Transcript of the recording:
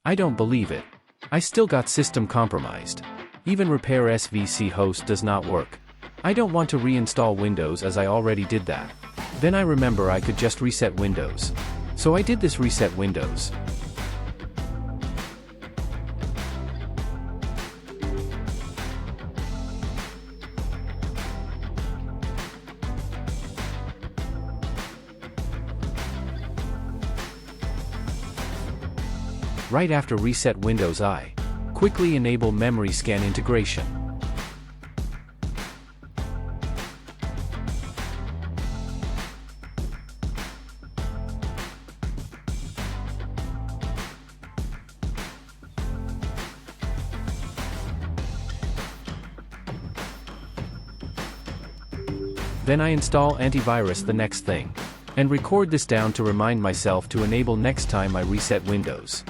I don't believe it. I still got system compromised. Even repair SVC host does not work. I don't want to reinstall Windows as I already did that. Then I remember I could just reset Windows. So I did this reset Windows. Right after reset Windows, I quickly enable memory scan integration. Then I install antivirus, the next thing, and record this down to remind myself to enable next time I reset Windows.